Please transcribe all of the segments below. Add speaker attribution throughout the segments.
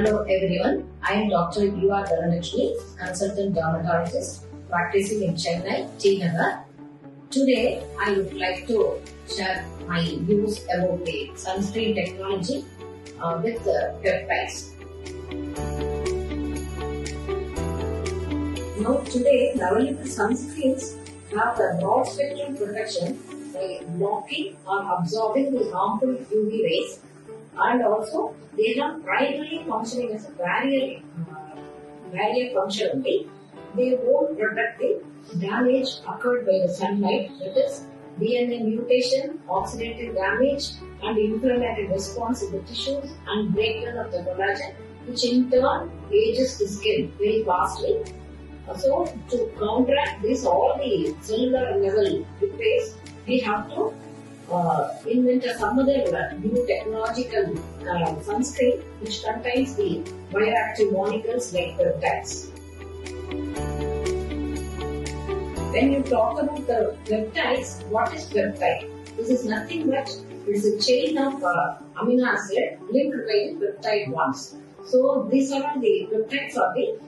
Speaker 1: Hello everyone, I am Dr. Dhanalakshmi, consultant dermatologist practicing in Chennai, T-Nagar. Today I would like to share my views about the sunscreen technology with peptides. Now today available sunscreens have a broad spectrum protection by blocking or absorbing the harmful UV rays, and also they have primarily functioning as a barrier function only. They won't protect the damage occurred by the sunlight, that is DNA mutation, oxidative damage and inflammatory response in the tissues and breakdown of the collagen, which in turn ages the skin very fastly. So to counteract this, all the cellular level repairs, we have to invent some other new technological sunscreen which contains the bioactive molecules like peptides. When you talk about the peptides, what is peptide? This is nothing but it is a chain of amino acid linked by the peptide bonds. So these are the peptides of the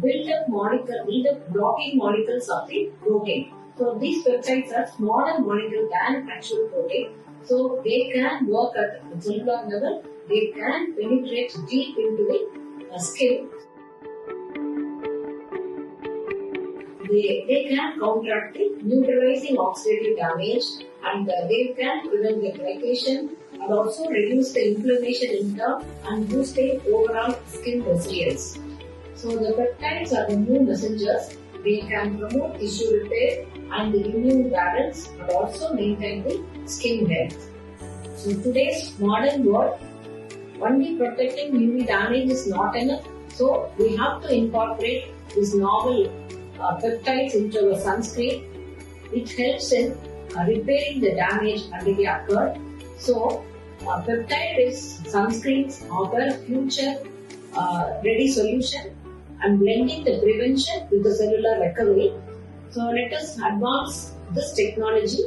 Speaker 1: build-up blocking molecules of the protein. So these peptides are smaller molecules than actual protein. So they can work at the cellular level. They can penetrate deep into the skin. They can counteract the neutralizing oxidative damage, and they can prevent the glycation and also reduce the inflammation in turn and boost the overall skin resilience. So the peptides are the new messengers. They can promote tissue repair and the immune balance and also maintain the skin health. So today's modern world, only protecting UV damage is not enough. So we have to incorporate these novel peptides into a sunscreen. It helps in repairing the damage already occurred. So peptide-based sunscreens offer future ready solution and blending the prevention with the cellular recovery. So let us advance this technology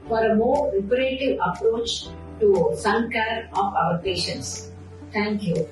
Speaker 1: for a more reparative approach to sun care of our patients. Thank you.